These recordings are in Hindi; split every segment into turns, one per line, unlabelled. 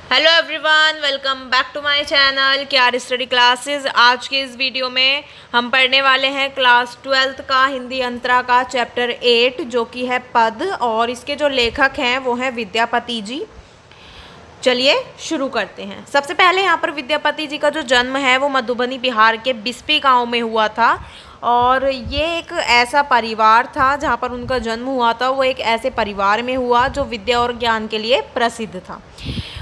Hello everyone, welcome back to my channel career study classes. आज के इस वीडियो में हम पढ़ने वाले हैं क्लास 12th का हिंदी अंतरा का चैप्टर 8 जो कि है पद, और इसके जो लेखक हैं वो हैं विद्यापति जी। चलिए शुरू करते हैं। सबसे पहले यहाँ पर विद्यापति जी का जो जन्म है वो मधुबनी बिहार के बिस्पी गांव में हुआ था, और ये एक ऐसा परिवार था जहाँ पर उनका जन्म हुआ था। वो एक ऐसे परिवार में हुआ जो विद्या और ज्ञान के लिए प्रसिद्ध था।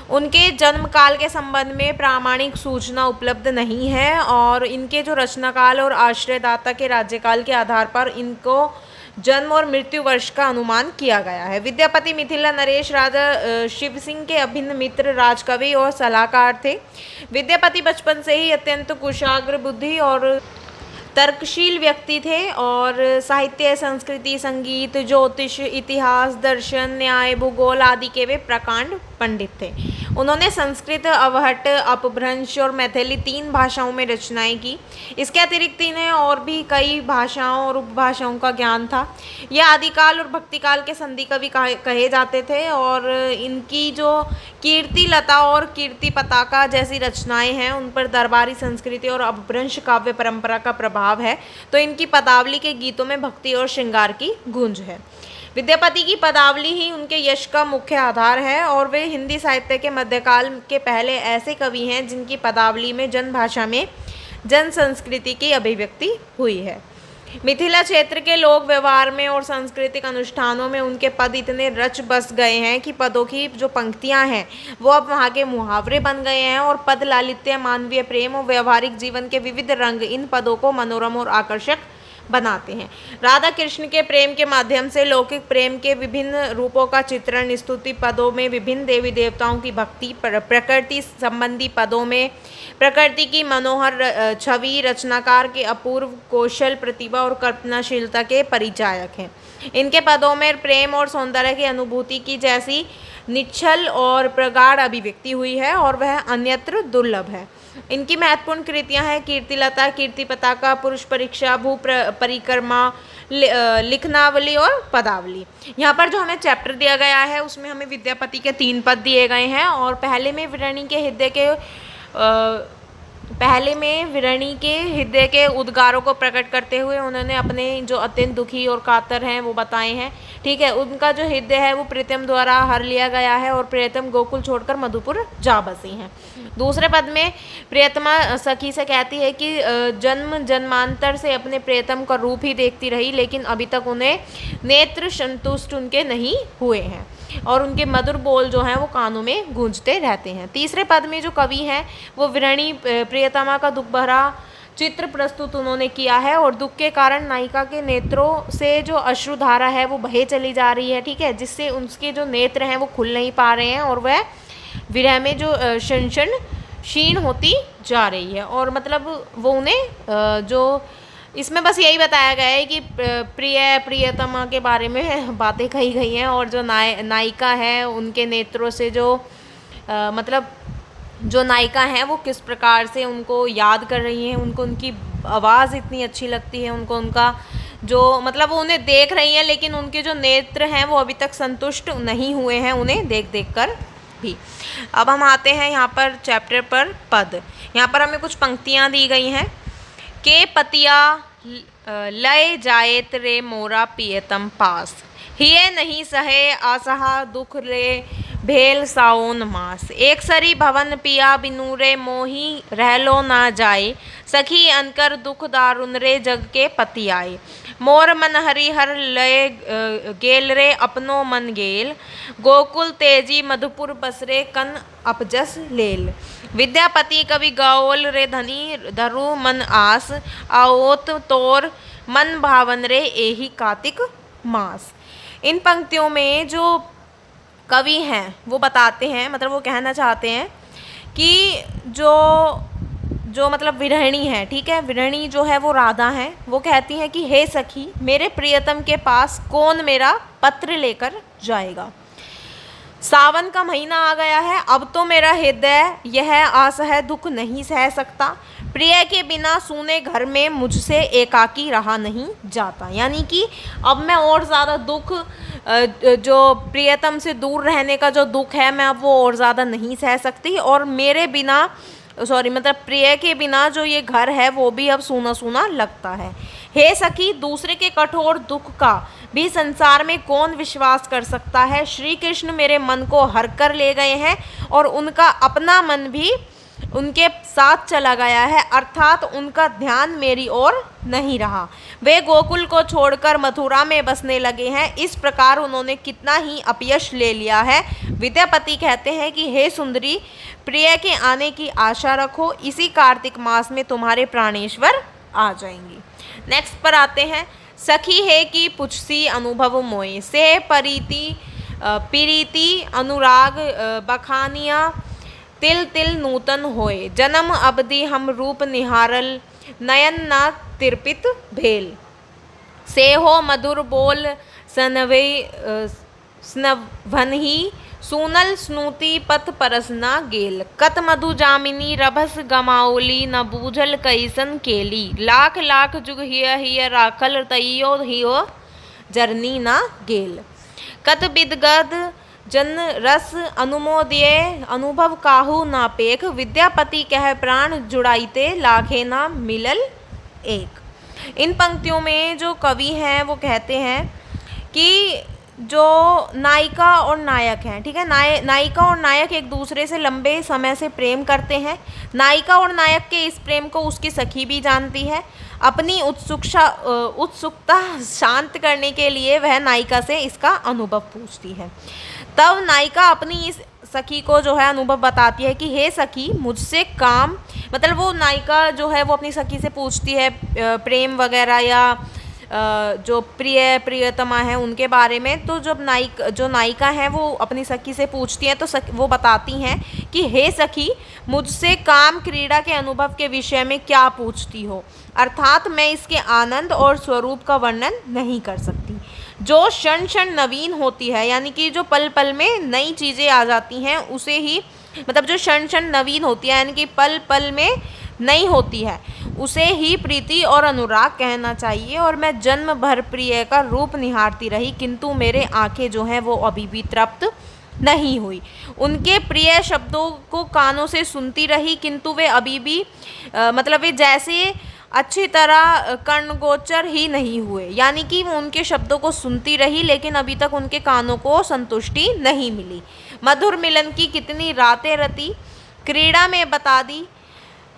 उनके जन्म काल के संबंध में प्रामाणिक सूचना उपलब्ध नहीं है, और इनके जो रचनाकाल और आश्रयदाता के राज्यकाल के आधार पर इनको जन्म और मृत्यु वर्ष का अनुमान किया गया है। विद्यापति मिथिला नरेश राजा शिव सिंह के अभिन्न मित्र, राजकवि और सलाहकार थे। विद्यापति बचपन से ही अत्यंत कुशाग्र बुद्धि और तर्कशील व्यक्ति थे, और साहित्य, संस्कृति, संगीत, ज्योतिष, इतिहास, दर्शन, न्याय, भूगोल आदि के वे प्रकांड पंडित थे। उन्होंने संस्कृत, अवहट, अपभ्रंश और मैथिली 3 भाषाओं में रचनाएं की। इसके अतिरिक्त इन्हें और भी कई भाषाओं और उपभाषाओं का ज्ञान था। यह आदिकाल और भक्तिकाल के संधि कवि कहे जाते थे, और इनकी जो कीर्ति लता और कीर्ति पताका जैसी रचनाएं हैं उन पर दरबारी संस्कृति और अपभ्रंश काव्य परंपरा का प्रभाव है। तो इनकी पदावली के गीतों में भक्ति और श्रृंगार की गूंज है। विद्यापति की पदावली ही उनके यश का मुख्य आधार है, और वे हिंदी साहित्य के मध्यकाल के पहले ऐसे कवि हैं जिनकी पदावली में जन भाषा में जन संस्कृति की अभिव्यक्ति हुई है। मिथिला क्षेत्र के लोक व्यवहार में और सांस्कृतिक अनुष्ठानों में उनके पद इतने रच बस गए हैं कि पदों की जो पंक्तियां हैं वो अब वहाँ के मुहावरे बन गए हैं, और पद लालित्य, मानवीय प्रेम और व्यवहारिक जीवन के विविध रंग इन पदों को मनोरम और आकर्षक बनाते हैं। राधा कृष्ण के प्रेम के माध्यम से लौकिक प्रेम के विभिन्न रूपों का चित्रण, स्तुति पदों में विभिन्न देवी देवताओं की भक्ति, प्रकृति संबंधी पदों में प्रकृति की मनोहर छवि, रचनाकार के अपूर्व कौशल, प्रतिभा और कल्पनाशीलता के परिचायक हैं। इनके पदों में प्रेम और सौंदर्य की अनुभूति की जैसी निश्चल और प्रगाढ़ अभिव्यक्ति हुई है, और वह अन्यत्र दुर्लभ है। इनकी महत्वपूर्ण कृतियां हैं कीर्तिलता, कीर्ति पताका, पुरुष परीक्षा, भू परिक्रमा, लिखनावली और पदावली। यहाँ पर जो हमें चैप्टर दिया गया है उसमें हमें विद्यापति के 3 पद दिए गए हैं, और पहले में विरणी के हृदय के उद्गारों को प्रकट करते हुए उन्होंने अपने जो अत्यंत दुखी और कातर हैं वो बताए हैं। ठीक है, उनका जो हृदय है वो प्रीतम द्वारा हर लिया गया है, और प्रीतम गोकुल छोड़कर मधुपुर जा बसी हैं। दूसरे पद में प्रियतमा सखी से कहती है कि जन्म जन्मांतर से अपने प्रियतम का रूप ही देखती रही, लेकिन अभी तक उन्हें नेत्र संतुष्ट उनके नहीं हुए हैं, और उनके मधुर बोल जो हैं वो कानों में गूंजते रहते हैं। तीसरे पद में जो कवि हैं वो विरणी प्रियतमा का दुख भरा चित्र प्रस्तुत उन्होंने किया है, और दुख के कारण नायिका के नेत्रों से जो अश्रुधारा है वो बहे चली जा रही है। ठीक है, जिससे उसके जो नेत्र हैं वो खुल नहीं पा रहे हैं, और वह विरह में जो क्षण क्षीण होती जा रही है। और मतलब वो उन्हें जो इसमें बस यही बताया गया है कि प्रियतमा के बारे में बातें कही गई हैं, और जो नायिका है उनके नेत्रों से जो मतलब जो नायिका हैं वो किस प्रकार से उनको याद कर रही हैं, उनको उनकी आवाज़ इतनी अच्छी लगती है, उनको उनका जो मतलब वो उन्हें देख रही हैं, लेकिन उनके जो नेत्र हैं वो अभी तक संतुष्ट नहीं हुए हैं उन्हें देख देख कर भी। अब हम आते हैं यहाँ पर चैप्टर पर पद। यहाँ पर हमें कुछ पंक्तियाँ दी गई हैं। के पतिया लय जाएत रे मोरा पियतम पास, हिये नहीं सहे आसहा दुख रे भेल साओन मास। एक सरी भवन पिया बिनु रे मोही रहलो ना जाए, सखी अनकर दुख दारुन रे जग के पति आए। मोर मन हरिहर लय गेल रे अपनो मन गेल, गोकुल तेजी मधुपुर बसरे कन अपजस लेल। विद्यापति कवि गाओल रे धनी धरु मन आस, आओत तोर मन भावन रे एही कार्तिक मास। इन पंक्तियों में जो कवि हैं वो बताते हैं, मतलब वो कहना चाहते हैं कि जो मतलब विरहिणी है, ठीक है, विरहिणी जो है वो राधा है, वो कहती हैं कि हे सखी, मेरे प्रियतम के पास कौन मेरा पत्र लेकर जाएगा। सावन का महीना आ गया है, अब तो मेरा हृदय यह आसह दुख नहीं सह सकता। प्रिय के बिना सूने घर में मुझसे एकाकी रहा नहीं जाता। यानी कि अब मैं और ज़्यादा दुख, जो प्रियतम से दूर रहने का जो दुख है, मैं अब वो और ज़्यादा नहीं सह सकती, और मेरे बिना मतलब प्रिय के बिना जो ये घर है वो भी अब सूना सूना लगता है। हे सखी, दूसरे के कठोर दुख का भी संसार में कौन विश्वास कर सकता है। श्री कृष्ण मेरे मन को हर कर ले गए हैं और उनका अपना मन भी उनके साथ चला गया है, अर्थात उनका ध्यान मेरी ओर नहीं रहा। वे गोकुल को छोड़कर मथुरा में बसने लगे हैं। इस प्रकार उन्होंने कितना ही अपयश ले लिया है। विद्यापति कहते हैं कि हे सुंदरी, प्रिय के आने की आशा रखो, इसी कार्तिक मास में तुम्हारे प्राणेश्वर आ जाएंगी। नेक्स्ट पर आते हैं। सखी है कि पुछसी अनुभव मोए, से परीति पीरीति अनुराग बखानिया, तिल तिल नूतन होए, जन्म अवधि हम रूप निहारल, नयन ना तिरपित भेल, से हो मधुर बोल सनवे स्नभनहि, सूनल स्नूति पथ परसना गेल, कत मधु जामिनी रभस गमाओली, न बूझल कैसन केली, लाख लाख जुग हिय हिय राखल, तइयो हियो जरनी ना गेल, कत बिदगद जन रस अनुमोदय, अनुभव काहू ना पेख, विद्यापति कह प्राण जुड़ाइते, लाखे ना मिलल एक। इन पंक्तियों में जो कवि हैं वो कहते हैं कि जो नायिका और नायक हैं, ठीक है, नायिका और नायक एक दूसरे से लंबे समय से प्रेम करते हैं। नायिका और नायक के इस प्रेम को उसकी सखी भी जानती है। अपनी उत्सुकता शांत करने के लिए वह नायिका से इसका अनुभव पूछती है। तब नायिका अपनी इस सखी को जो है अनुभव बताती है कि हे सखी, मुझसे काम, मतलब वो नायिका जो है वो अपनी सखी से पूछती है प्रेम वगैरह या जो प्रियतमा है उनके बारे में। तो जब जो नायिका है वो अपनी सखी से पूछती है तो वो बताती हैं कि हे सखी, मुझसे काम क्रीड़ा के अनुभव के विषय में क्या पूछती हो, अर्थात मैं इसके आनंद और स्वरूप का वर्णन नहीं कर सकती। जो क्षण क्षण नवीन होती है, यानी कि जो पल पल में नई चीज़ें आ जाती हैं उसे ही, मतलब जो क्षण क्षण नवीन होती है यानी कि पल पल में नई होती है, उसे ही प्रीति और अनुराग कहना चाहिए। और मैं जन्म भर प्रिय का रूप निहारती रही, किंतु मेरे आंखें जो हैं वो अभी भी तृप्त नहीं हुई। उनके प्रिय शब्दों को कानों से सुनती रही, किंतु वे अभी भी मतलब वे जैसे अच्छी तरह कर्णगोचर ही नहीं हुए। यानी कि वो उनके शब्दों को सुनती रही लेकिन अभी तक उनके कानों को संतुष्टि नहीं मिली। मधुर मिलन की कितनी रातें रती, क्रीड़ा में बता दी,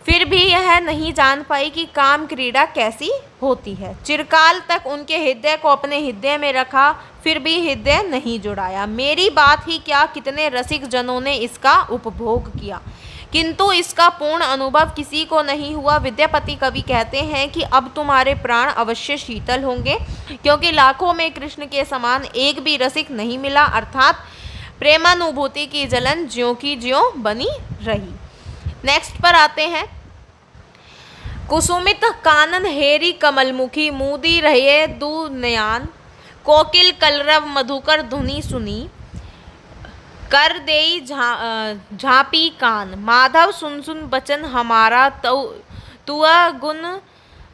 फिर भी यह नहीं जान पाई कि काम क्रीड़ा कैसी होती है। चिरकाल तक उनके हृदय को अपने हृदय में रखा, फिर भी हृदय नहीं जुड़ाया। मेरी बात ही क्या, कितने रसिक जनों ने इसका उपभोग किया, किंतु इसका पूर्ण अनुभव किसी को नहीं हुआ। विद्यापति कवि कहते हैं कि अब तुम्हारे प्राण अवश्य शीतल होंगे, क्योंकि लाखों में कृष्ण के समान एक भी रसिक नहीं मिला, अर्थात प्रेमानुभूति की जलन ज्यों की ज्यों बनी रही। नेक्स्ट पर आते हैं। कुसुमित कानन हेरी कमलमुखी, मूदी रहे दू नयान, कोकिल कलरव मधुकर धुनी सुनी, कर देई झांपी कान, माधव सुन सुन बचन हमारा, तुआ गुण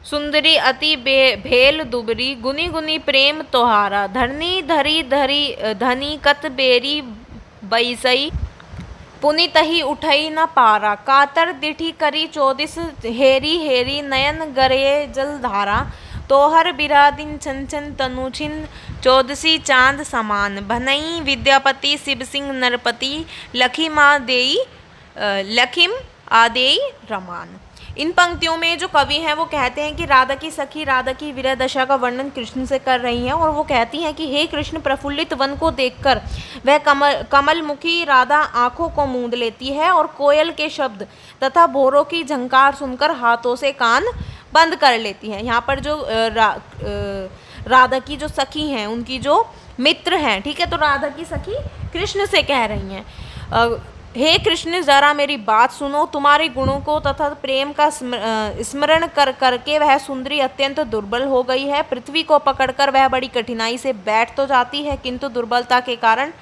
सुंदरी अति भेल दुबरी, गुनी गुनी प्रेम तोहारा, धरनी धरी धरी धनी कत बेरी बैसई, पुनितही उठई न पारा, कातर दिठी करी चौदिस, हेरी हेरी नयन गरे जलधारा, तोहर बिरादिन छन छन तनुछिन, चौदसी चांद समान, भनई विद्यापति शिव सिंह नरपति, लखिम आदेई रमान। इन पंक्तियों में जो कवि हैं वो कहते हैं कि राधा की सखी राधा की विरह दशा का वर्णन कृष्ण से कर रही हैं, और वो कहती हैं कि हे कृष्ण, प्रफुल्लित वन को देखकर वह कमलमुखी राधा आंखों को मूंद लेती है, और कोयल के शब्द तथा भोरों की झंकार सुनकर हाथों से कान बंद कर लेती है। यहाँ पर जो राधा की जो सखी हैं, उनकी जो मित्र हैं, ठीक है, तो राधा की सखी कृष्ण से कह रही हैं, हे कृष्ण, ज़रा मेरी बात सुनो, तुम्हारे गुणों को तथा प्रेम का स्मरण कर करके वह सुंदरी अत्यंत दुर्बल हो गई है। पृथ्वी को पकड़कर वह बड़ी कठिनाई से बैठ तो जाती है, किंतु दुर्बलता के कारण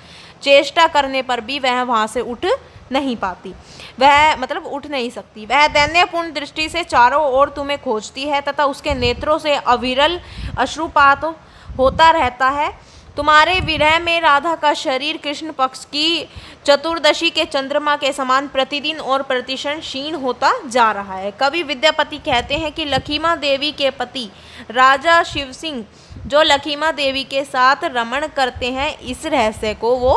चेष्टा करने पर भी वह वहाँ से उठ नहीं पाती, वह मतलब उठ नहीं सकती। वह दैन्यपूर्ण दृष्टि से चारों ओर तुम्हें खोजती है तथा उसके नेत्रों से अविरल अश्रुपात होता रहता है। तुम्हारे विरह में राधा का शरीर कृष्ण पक्ष की चतुर्दशी के चंद्रमा के समान प्रतिदिन और प्रतिक्षण क्षीण होता जा रहा है। कवि विद्यापति कहते हैं कि लखीमा देवी के पति राजा शिव सिंह जो लखीमा देवी के साथ रमण करते हैं, इस रहस्य को वो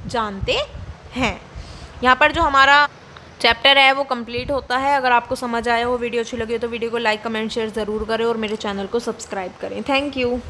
जानते हैं। यहाँ पर जो हमारा चैप्टर है वो कंप्लीट होता है। अगर आपको समझ आया हो, वीडियो अच्छी लगी हो तो वीडियो को लाइक कमेंट शेयर ज़रूर करें और मेरे चैनल को सब्सक्राइब करें। Thank you.